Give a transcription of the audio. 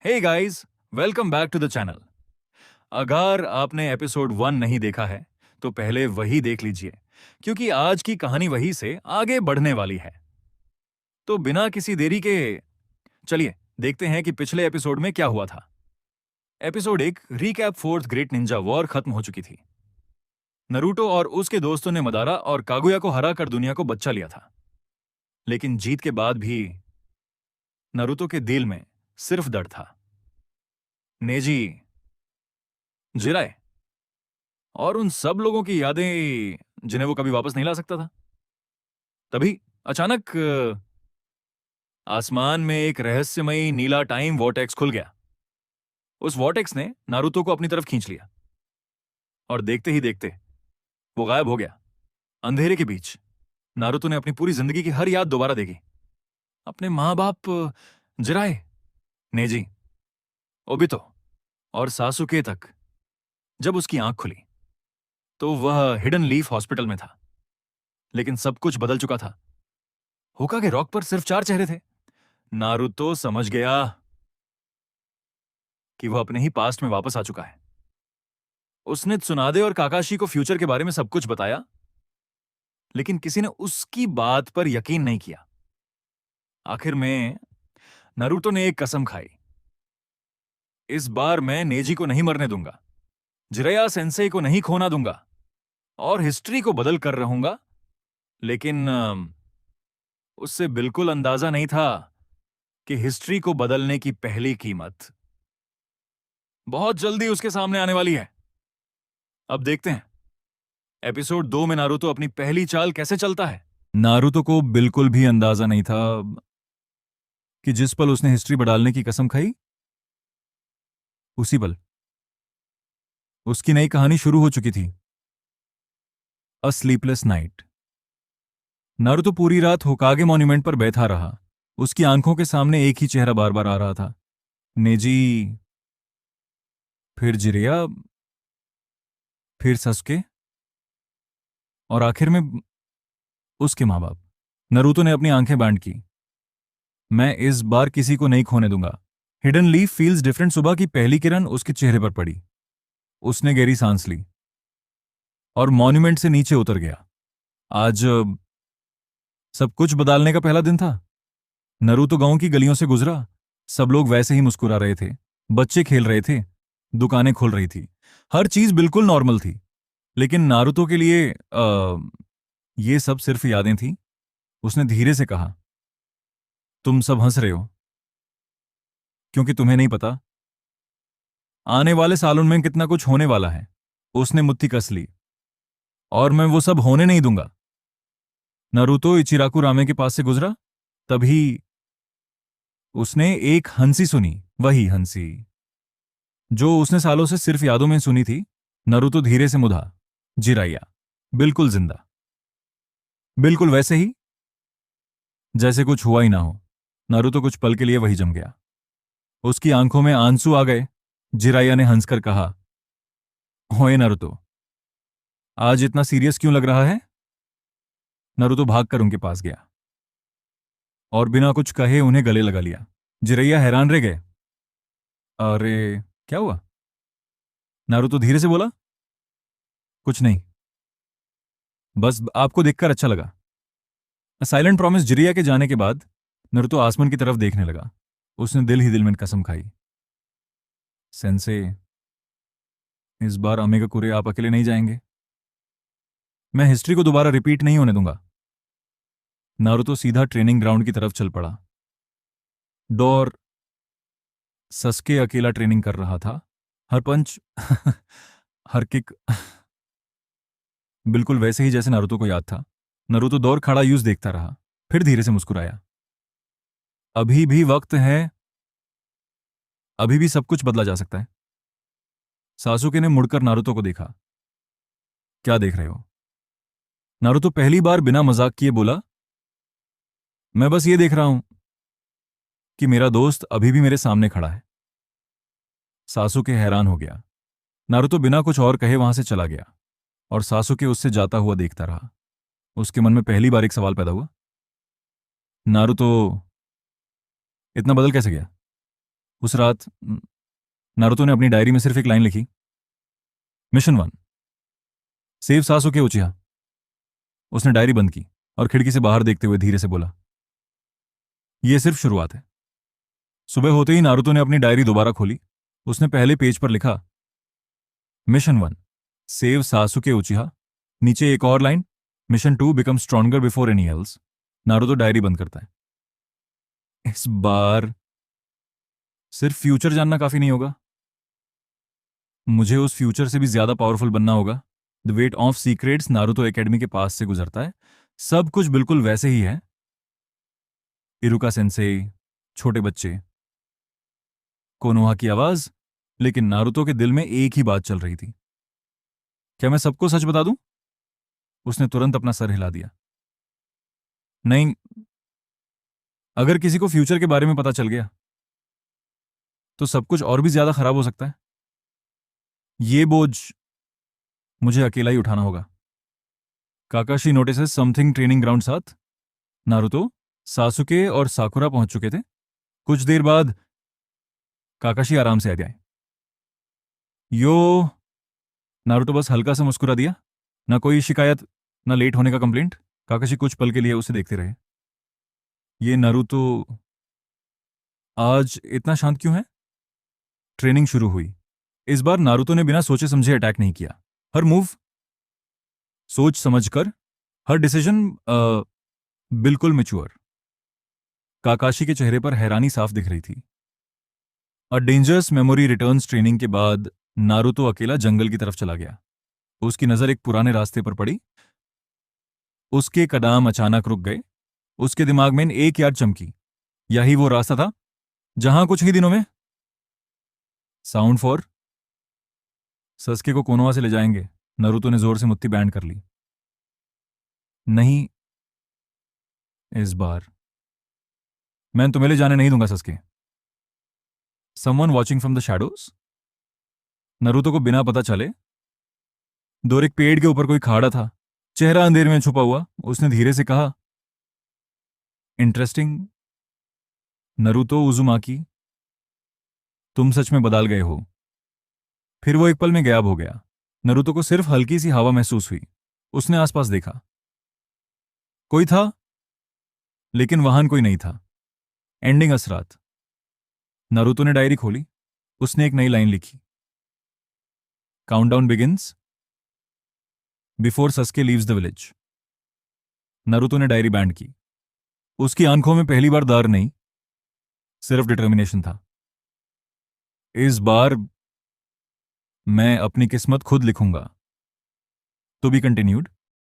Hey guys, welcome back to the channel. अगर आपने episode 1 नहीं देखा है तो पहले वही देख लीजिए, क्योंकि आज की कहानी वही से आगे बढ़ने वाली है। तो बिना किसी देरी के चलिए देखते हैं कि पिछले एपिसोड में क्या हुआ था। Episode 1 recap fourth great Ninja war खत्म हो चुकी थी। नरूटो और उसके दोस्तों ने मदारा और कागुया को हराकर दुनिया को बचा लिया था। लेकिन जीत के बाद भी नरूटो के दिल में सिर्फ डर था। नेजी, जिराए और उन सब लोगों की यादें जिन्हें वो कभी वापस नहीं ला सकता था। तभी अचानक आसमान में एक रहस्यमयी नीला टाइम वॉर्टेक्स खुल गया। उस वॉर्टेक्स ने नारुतो को अपनी तरफ खींच लिया और देखते ही देखते वो गायब हो गया। अंधेरे के बीच नारुतो ने अपनी पूरी जिंदगी की हर याद दोबारा देखी। अपने माँ बाप जिराए, नेजी, ओबितो और सासुके तक। जब उसकी आंख खुली तो वह हिडन लीफ हॉस्पिटल में था। लेकिन सब कुछ बदल चुका था। होकागे रॉक पर सिर्फ 4 चेहरे थे। नारुतो समझ गया कि वह अपने ही पास्ट में वापस आ चुका है। उसने त्सुनादे और काकाशी को फ्यूचर के बारे में सब कुछ बताया, लेकिन किसी ने उसकी बात पर यकीन नहीं किया। आखिर में नारुतो ने एक कसम खाई, इस बार मैं नेजी को नहीं मरने दूंगा, जिराया सेंसेई को नहीं खोना दूंगा और हिस्ट्री को बदल कर रहूंगा। लेकिन उससे बिल्कुल अंदाजा नहीं था कि हिस्ट्री को बदलने की पहली कीमत बहुत जल्दी उसके सामने आने वाली है। अब देखते हैं एपिसोड 2 में नारुतो अपनी पहली चाल कैसे चलता है। नारुतो को बिल्कुल भी अंदाजा नहीं था कि जिस पल उसने हिस्ट्री बदलने की कसम खाई, उसी पल उसकी नई कहानी शुरू हो चुकी थी। अ स्लीपलेस नाइट। नारुतो पूरी रात होकागे मॉन्यूमेंट पर बैठा रहा। उसकी आंखों के सामने एक ही चेहरा बार बार आ रहा था, नेजी, फिर जिरिया, फिर सस्के और आखिर में उसके माँ बाप। नारुतो ने अपनी आंखें बांध की। मैं इस बार किसी को नहीं खोने दूंगा। Hidden leaf feels different. सुबह की पहली किरण उसके चेहरे पर पड़ी। उसने गहरी सांस ली और मॉन्यूमेंट से नीचे उतर गया। आज सब कुछ बदलने का पहला दिन था। नारुतो गांव की गलियों से गुजरा। सब लोग वैसे ही मुस्कुरा रहे थे, बच्चे खेल रहे थे, दुकानें खुल रही थी, हर चीज बिल्कुल नॉर्मल थी। लेकिन नारुतो के लिए ये सब सिर्फ यादें थी। उसने धीरे से कहा, तुम सब हंस रहे हो क्योंकि तुम्हें नहीं पता आने वाले सालों में कितना कुछ होने वाला है। उसने मुट्ठी कस ली। और मैं वो सब होने नहीं दूंगा। नारुतो इचिराकु रामे के पास से गुजरा। तभी उसने एक हंसी सुनी, वही हंसी जो उसने सालों से सिर्फ यादों में सुनी थी। नारुतो धीरे से मुड़ा। जिराया, बिल्कुल जिंदा, बिल्कुल वैसे ही जैसे कुछ हुआ ही ना हो। नारुतो कुछ पल के लिए वही जम गया। उसकी आंखों में आंसू आ गए। जिराया ने हंसकर कहा, ओए नारुतो, आज इतना सीरियस क्यों लग रहा है? नारुतो भागकर उनके पास गया और बिना कुछ कहे उन्हें गले लगा लिया। जिरैया हैरान रह गए। अरे, क्या हुआ? नारुतो धीरे से बोला, कुछ नहीं, बस आपको देखकर अच्छा लगा। Silent promise. जिरैया के जाने के बाद नारुतो आसमान की तरफ देखने लगा। उसने दिल ही दिल में कसम खाई, सेंसे, इस बार अमेगाकुरे आप अकेले नहीं जाएंगे। मैं हिस्ट्री को दोबारा रिपीट नहीं होने दूंगा। नारुतो सीधा ट्रेनिंग ग्राउंड की तरफ चल पड़ा। डोर सस्के अकेला ट्रेनिंग कर रहा था। हर पंच हर किक बिल्कुल वैसे ही जैसे नारुतो को याद था। नारुतो दौड़ खड़ा यूज देखता रहा, फिर धीरे से मुस्कुराया। अभी भी वक्त है, अभी भी सब कुछ बदला जा सकता है। सासुके ने मुड़कर नारुतो को देखा। क्या देख रहे हो? नारुतो पहली बार बिना मजाक किए बोला, मैं बस ये देख रहा हूं कि मेरा दोस्त अभी भी मेरे सामने खड़ा है। सासुके हैरान हो गया। नारुतो बिना कुछ और कहे वहां से चला गया और सासुके उससे जाता हुआ देखता रहा। उसके मन में पहली बार एक सवाल पैदा हुआ, नारुतो इतना बदल कैसे गया? उस रात नारुतो ने अपनी डायरी में सिर्फ एक लाइन लिखी, मिशन 1, सेव सासुके उचिहा। उसने डायरी बंद की और खिड़की से बाहर देखते हुए धीरे से बोला, यह सिर्फ शुरुआत है। सुबह होते ही नारुतो ने अपनी डायरी दोबारा खोली। उसने पहले पेज पर लिखा, मिशन 1, सेव सासुके उचिहा। नीचे एक और line, mission 2, become stronger before any else. Naruto diary बंद करता है। इस बार सिर्फ फ्यूचर जानना काफी नहीं होगा, मुझे उस फ्यूचर से भी ज्यादा पावरफुल बनना होगा। The weight of secrets Naruto academy के पास से गुजरता है। सब कुछ बिल्कुल वैसे ही है, इरुका सेंसेई, छोटे बच्चे, कोनोहा की आवाज, लेकिन नारुतो के दिल में एक ही बात चल रही थी। क्या मैं सबको सच बता दूं? उसने तुरंत अपना सर हिला दिया। नहीं, अगर किसी को फ्यूचर के बारे में पता चल गया तो सब कुछ और भी ज्यादा खराब हो सकता है। ये बोझ मुझे अकेला ही उठाना होगा। काकाशी नोटिसेस समथिंग ट्रेनिंग ग्राउंड साथ। नारुतो, सासुके और साकुरा पहुंच चुके थे। कुछ देर बाद काकाशी आराम से आ गए। यो, नारुतो बस हल्का सा मुस्कुरा दिया। ना कोई शिकायत, ना लेट होने का कंप्लेंट। काकाशी कुछ पल के लिए उसे देखते रहे। ये नारुतो आज इतना शांत क्यों है? ट्रेनिंग शुरू हुई। इस बार नारुतो ने बिना सोचे समझे अटैक नहीं किया। हर मूव सोच समझकर, हर डिसीजन बिल्कुल मैच्योर। काकाशी के चेहरे पर हैरानी साफ दिख रही थी। A dangerous memory returns training के बाद नारुतो अकेला जंगल की तरफ चला गया। उसकी नजर एक पुराने रास्ते पर पड़ी। उसके कदम अचानक रुक गए। उसके दिमाग में एक याद चमकी। यही वो रास्ता था जहां कुछ ही दिनों में साउंड फॉर सस्के को कोनोहा से ले जाएंगे। नारुतो ने जोर से मुट्ठी बैंड कर ली। नहीं, इस बार मैं तुम्हें ले जाने नहीं दूंगा Sasuke. Someone watching from the shadows. Naruto को बिना पता चले दूर एक पेड़ के ऊपर कोई खड़ा था, चेहरा अंधेरे में छुपा हुआ। उसने धीरे से कहा, इंटरेस्टिंग नारुतो उजुमाकी, तुम सच में बदल गए हो। फिर वो एक पल में गायब हो गया। नारुतो को सिर्फ हल्की सी हवा महसूस हुई। उसने आसपास देखा। कोई था, लेकिन वाहन कोई नहीं था। एंडिंग असरात। नारुतो ने डायरी खोली। उसने एक नई लाइन लिखी, countdown begins before Sasuke leaves the village. Naruto ने डायरी बैंड की। उसकी आंखों में पहली बार डर नहीं, सिर्फ डिटर्मिनेशन था। इस बार मैं अपनी किस्मत खुद लिखूंगा। To be continued.